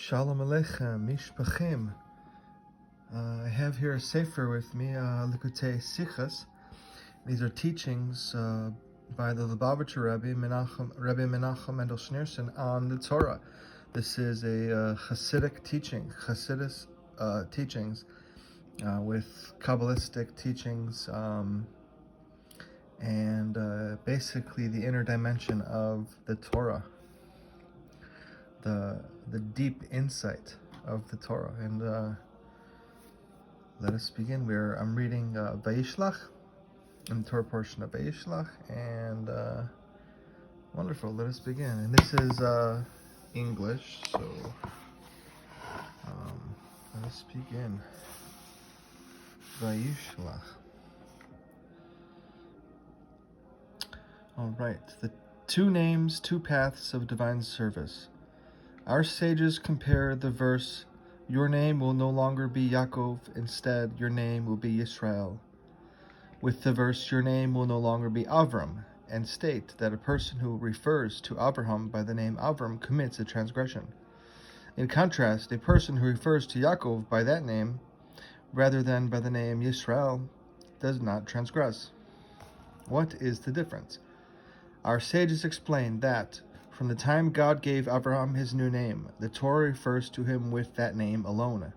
Shalom Aleichem, Mishpachim. I have here a sefer with me, Likkutei Sichos. These are teachings by the Lubavitcher Rebbe Menachem Mendel Schneerson on the Torah. This is a Hasidic teaching, teachings with Kabbalistic teachings and basically the inner dimension of the Torah, the deep insight of the Torah. And let us begin. I'm reading Vayishlach, in the Torah portion of Vayishlach, and wonderful. Let us begin. And this is English, so let us begin. Vayishlach. All right. The two names, two paths of divine service. Our sages compare the verse, "Your name will no longer be Yaakov, instead your name will be Yisrael," with the verse, "Your name will no longer be Avram," and state that a person who refers to Abraham by the name Avram commits a transgression. In contrast, a person who refers to Yaakov by that name, rather than by the name Yisrael, does not transgress. What is the difference? Our sages explain that from the time God gave Abraham his new name, the Torah refers to him with that name alone,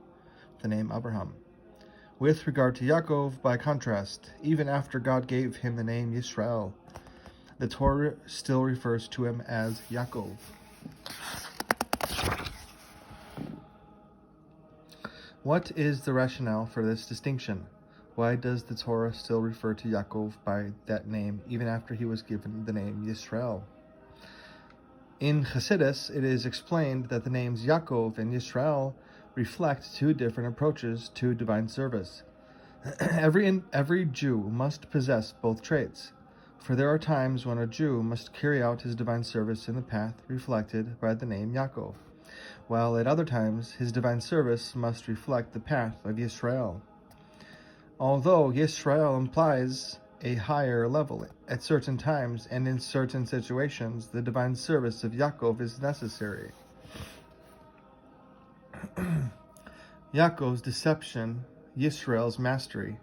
the name Abraham. With regard to Yaakov, by contrast, even after God gave him the name Yisrael, the Torah still refers to him as Yaakov. What is the rationale for this distinction? Why does the Torah still refer to Yaakov by that name, even after he was given the name Yisrael? In Chassidus, it is explained that the names Yaakov and Yisrael reflect two different approaches to divine service. Every Jew must possess both traits, for there are times when a Jew must carry out his divine service in the path reflected by the name Yaakov, while at other times his divine service must reflect the path of Yisrael. Although Yisrael implies a higher level, at certain times and in certain situations, the divine service of Yaakov is necessary. Yaakov's deception, Yisrael's mastery.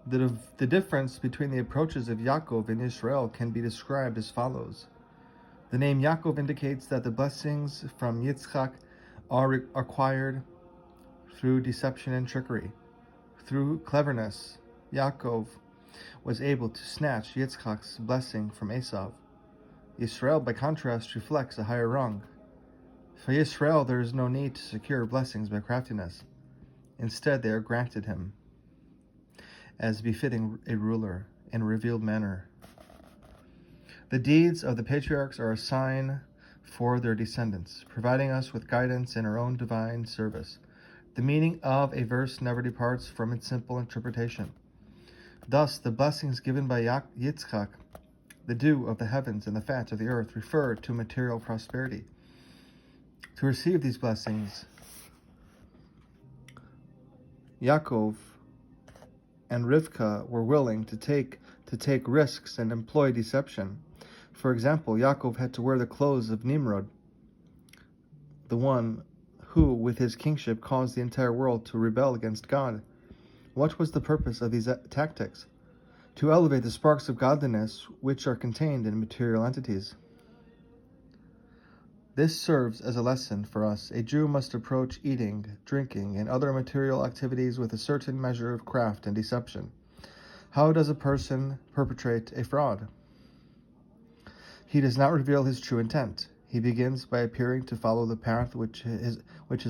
The difference between the approaches of Yaakov and Yisrael can be described as follows. The name Yaakov indicates that the blessings from Yitzchak are acquired through deception and trickery. Through cleverness, Yaakov was able to snatch Yitzchak's blessing from Esav. Yisrael, by contrast, reflects a higher rung. For Yisrael, there is no need to secure blessings by craftiness. Instead, they are granted him, as befitting a ruler, in a revealed manner. The deeds of the patriarchs are a sign for their descendants, providing us with guidance in our own divine service. The meaning of a verse never departs from its simple interpretation. Thus, the blessings given by Yitzchak, the dew of the heavens and the fat of the earth, refer to material prosperity. To receive these blessings, Yaakov and Rivka were willing to take risks and employ deception. For example, Yaakov had to wear the clothes of Nimrod, the one who, with his kingship, caused the entire world to rebel against God. What was the purpose of these tactics? To elevate the sparks of godliness which are contained in material entities. This serves as a lesson for us. A Jew must approach eating, drinking, and other material activities with a certain measure of craft and deception. How does a person perpetrate a fraud? He does not reveal his true intent. He begins by appearing to follow the path which his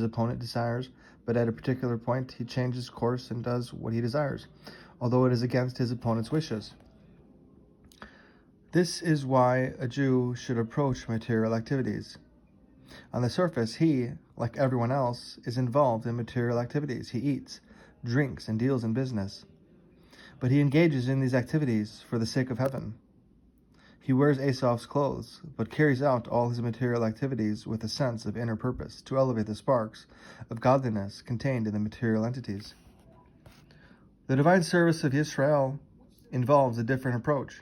opponent desires, but at a particular point he changes course and does what he desires, although it is against his opponent's wishes. This is why a Jew should approach material activities. On the surface, he, like everyone else, is involved in material activities. He eats, drinks, and deals in business. But he engages in these activities for the sake of heaven. He wears Esav's clothes, but carries out all his material activities with a sense of inner purpose, to elevate the sparks of godliness contained in the material entities. The divine service of Yisrael involves a different approach.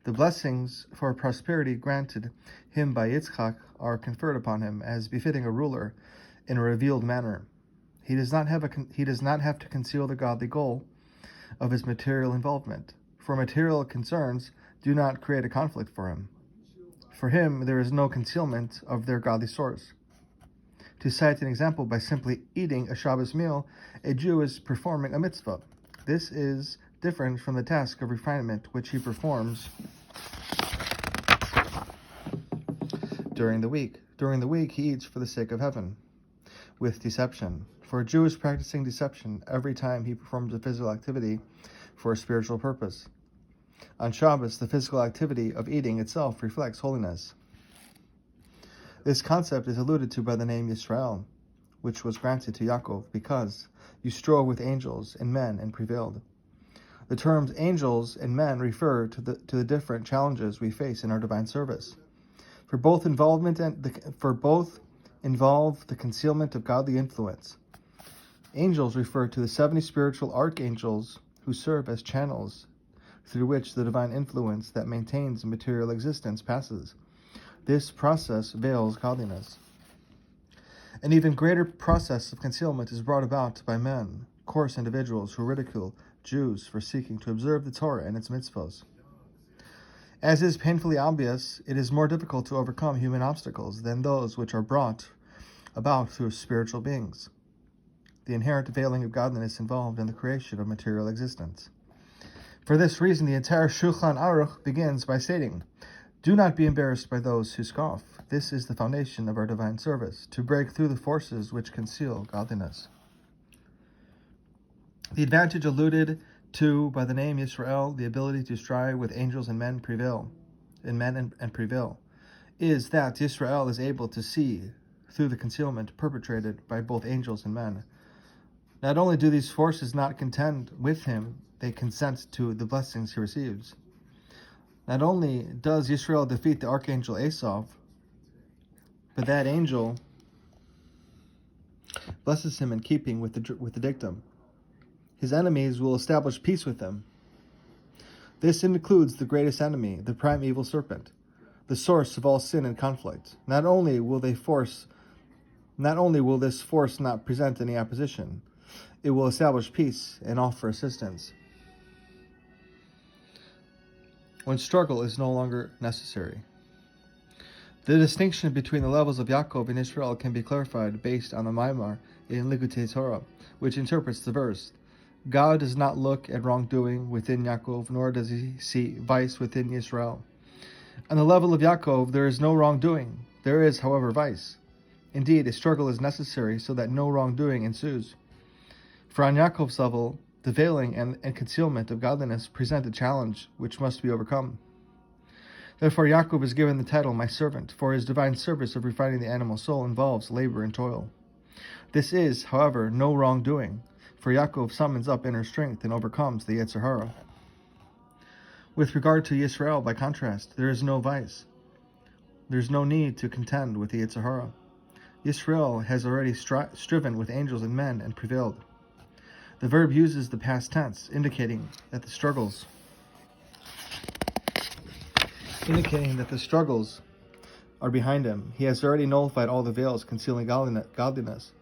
The blessings for prosperity granted him by Yitzchak are conferred upon him as befitting a ruler in a revealed manner. He does not have to conceal the godly goal of his material involvement, for material concerns do not create a conflict for him. For him, there is no concealment of their godly source. To cite an example, by simply eating a Shabbos meal, a Jew is performing a mitzvah. This is different from the task of refinement which he performs during the week. During the week, he eats for the sake of heaven, with deception. For a Jew is practicing deception every time he performs a physical activity for a spiritual purpose. On Shabbos, the physical activity of eating itself reflects holiness. This concept is alluded to by the name Yisrael, which was granted to Yaakov, because you strove with angels and men and prevailed. The terms angels and men refer to the different challenges we face in our divine service. For both involve the concealment of godly influence. Angels refer to the 70 spiritual archangels who serve as channels through which the divine influence that maintains material existence passes. This process veils godliness. An even greater process of concealment is brought about by men, coarse individuals who ridicule Jews for seeking to observe the Torah and its mitzvos. As is painfully obvious, it is more difficult to overcome human obstacles than those which are brought about through spiritual beings. The inherent veiling of godliness involved in the creation of material existence. For this reason, the entire Shulchan Aruch begins by stating, "Do not be embarrassed by those who scoff. This is the foundation of our divine service, to break through the forces which conceal godliness." The advantage alluded to by the name Yisrael, the ability to strive with angels and men prevail, is that Yisrael is able to see through the concealment perpetrated by both angels and men. Not only do these forces not contend with him, they consent to the blessings he receives. Not only does Yisrael defeat the archangel Esav, but that angel blesses him in keeping with the dictum. His enemies will establish peace with him. This includes the greatest enemy, the primeval serpent, the source of all sin and conflict. Not only will this force not present any opposition, it will establish peace and offer assistance when struggle is no longer necessary. The distinction between the levels of Yaakov and Israel can be clarified based on the Maimar in Likkutei Torah, which interprets the verse, "God does not look at wrongdoing within Yaakov, nor does he see vice within Israel." On the level of Yaakov, there is no wrongdoing. There is, however, vice. Indeed, a struggle is necessary so that no wrongdoing ensues. For on Yaakov's level, the veiling and concealment of godliness present a challenge which must be overcome. Therefore, Yaakov is given the title, "my servant," for his divine service of refining the animal soul involves labor and toil. This is, however, no wrongdoing, for Yaakov summons up inner strength and overcomes the Yetzer Hara. With regard to Yisrael, by contrast, there is no vice. There is no need to contend with the Yetzer Hara. Yisrael has already striven with angels and men and prevailed. The verb uses the past tense, indicating that the struggles are behind him. He has already nullified all the veils concealing godliness.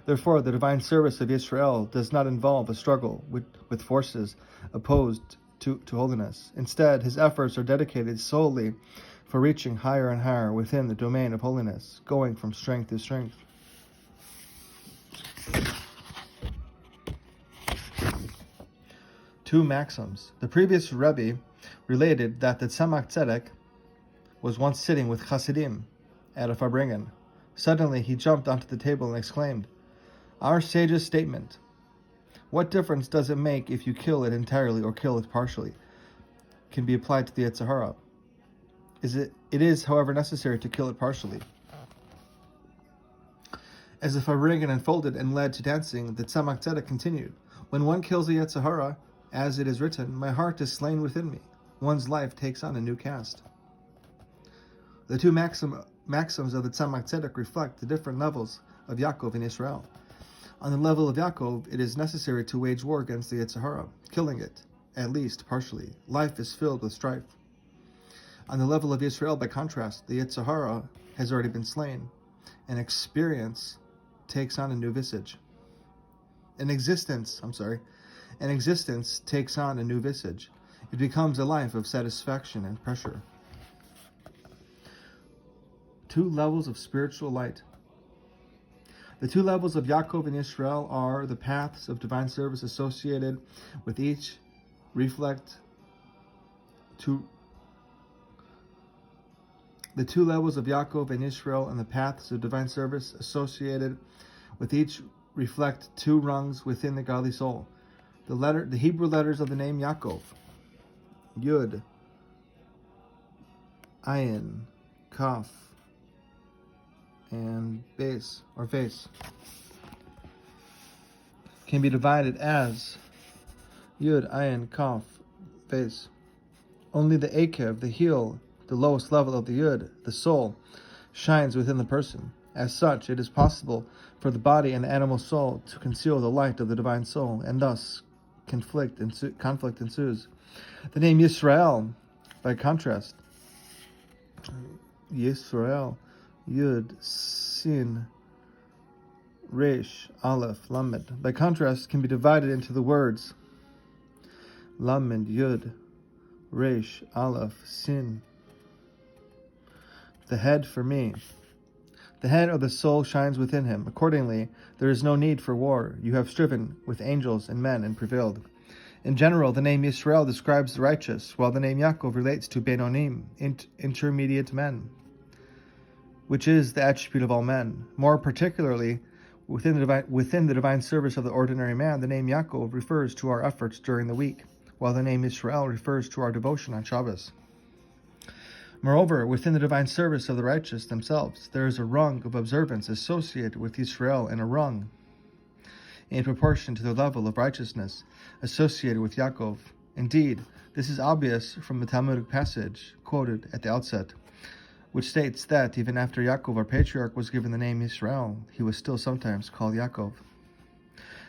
Therefore, the divine service of Yisrael does not involve a struggle with forces opposed to holiness. Instead, his efforts are dedicated solely for reaching higher and higher within the domain of holiness, going from strength to strength. Two maxims. The previous Rebbe related that the Tzemach Tzedek was once sitting with Hasidim at a Farbrengen. Suddenly he jumped onto the table and exclaimed, "Our sage's statement, what difference does it make if you kill it entirely or kill it partially, can be applied to the Yetzer Hara. It is, however, necessary to kill it partially." As the Farbrengen unfolded and led to dancing, the Tzemach Tzedek continued, "When one kills the Yetzer Hara, as it is written, my heart is slain within me. One's life takes on a new cast." The two maxims of the Tzemach Tzedek reflect the different levels of Yaakov and Israel. On the level of Yaakov, it is necessary to wage war against the Yetzer Hara, killing it, at least partially. Life is filled with strife. On the level of Israel, by contrast, the Yetzer Hara has already been slain, and experience takes on a new visage. An existence takes on a new visage. It becomes a life of satisfaction and pressure. Two levels of spiritual light. The two levels of Yaakov and Israel are the paths of divine service associated with each reflect to the two levels of Yaakov and Israel and the paths of divine service associated with each reflect two rungs within the godly soul. The Hebrew letters of the name Yaakov, Yud, Ayin, Kaf, and Beis, or Vase, can be divided as Yud, Ayin, Kaf, Vase. Only the Akev, the heel, the lowest level of the Yud, the soul, shines within the person. As such, it is possible for the body and the animal soul to conceal the light of the divine soul, and thus conflict ensues. The name Yisrael, by contrast, Yisrael, Yud, Sin, Resh, Aleph, Lamed, by contrast, can be divided into the words Lamed, Yud, Resh, Aleph, Sin. The head for me. The head of the soul shines within him. Accordingly, there is no need for war. You have striven with angels and men and prevailed. In general, the name Yisrael describes the righteous, while the name Yaakov relates to Benonim, intermediate men, which is the attribute of all men. More particularly, within the divine service of the ordinary man, the name Yaakov refers to our efforts during the week, while the name Yisrael refers to our devotion on Shabbos. Moreover, within the divine service of the righteous themselves, there is a rung of observance associated with Yisrael and a rung, in proportion to the level of righteousness, associated with Yaakov. Indeed, this is obvious from the Talmudic passage quoted at the outset, which states that even after Yaakov, our patriarch, was given the name Israel, he was still sometimes called Yaakov.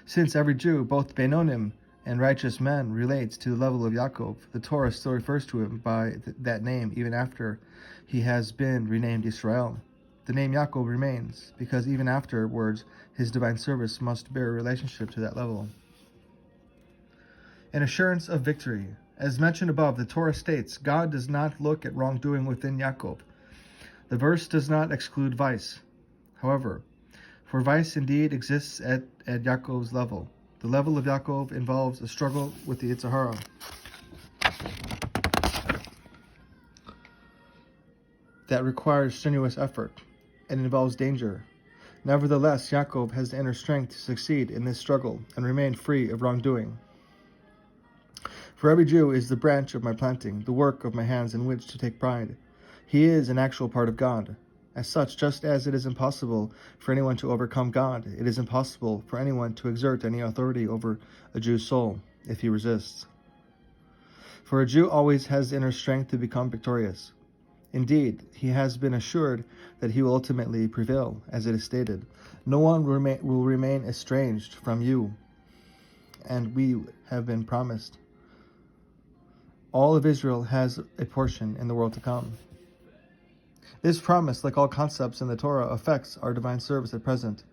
Since every Jew, both Benonim and righteous men, relates to the level of Yaakov, the Torah still refers to him by that name even after he has been renamed Israel. The name Yaakov remains, because even afterwards his divine service must bear a relationship to that level. An assurance of victory. As mentioned above, the Torah states, God does not look at wrongdoing within Yaakov. The verse does not exclude vice. However, for vice indeed exists at Yaakov's level. The level of Yaakov involves a struggle with the Yetzer Hara. That requires strenuous effort and involves danger. Nevertheless, Yaakov has the inner strength to succeed in this struggle and remain free of wrongdoing. For every Jew is the branch of my planting, the work of my hands in which to take pride. He is an actual part of God. As such, just as it is impossible for anyone to overcome God, it is impossible for anyone to exert any authority over a Jew's soul if he resists. For a Jew always has the inner strength to become victorious. Indeed, he has been assured that he will ultimately prevail, as it is stated. No one will remain estranged from you, and we have been promised. All of Israel has a portion in the world to come. This promise, like all concepts in the Torah, affects our divine service at present.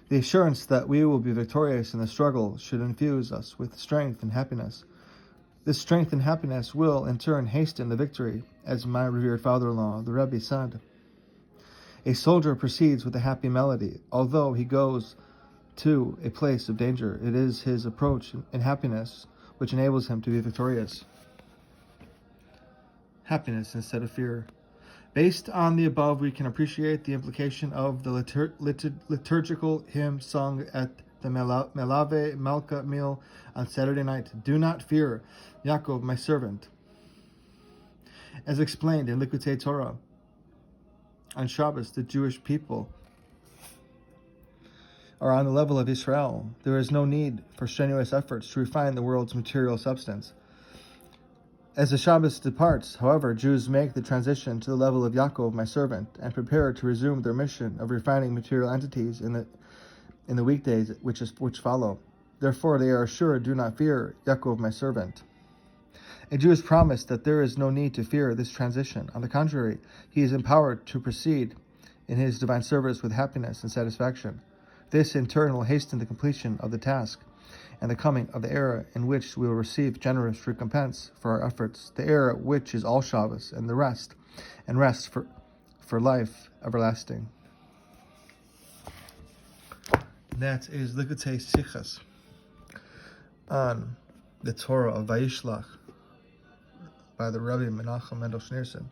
The assurance that we will be victorious in the struggle should infuse us with strength and happiness. This strength and happiness will, in turn, hasten the victory, as my revered father-in-law, the Rebbe, said. A soldier proceeds with a happy melody, although he goes to a place of danger. It is his approach and happiness which enables him to be victorious. Happiness instead of fear. Based on the above, we can appreciate the implication of the liturgical hymn sung at the Melave Malka meal on Saturday night. Do not fear, Yaakov, my servant. As explained in Likkutei Torah, on Shabbos, the Jewish people are on the level of Israel. There is no need for strenuous efforts to refine the world's material substance. As the Shabbos departs, however, Jews make the transition to the level of Yaakov, my servant, and prepare to resume their mission of refining material entities in the weekdays which follow. Therefore, they are assured, do not fear, Yaakov, my servant. A Jew is promised that there is no need to fear this transition. On the contrary, he is empowered to proceed in his divine service with happiness and satisfaction. This, in turn, will hasten the completion of the task and the coming of the era in which we will receive generous recompense for our efforts, the era which is all Shabbos and rest for life everlasting. That is Likkutei Sichos on the Torah of Vayishlach by the Rabbi Menachem Mendel Schneerson.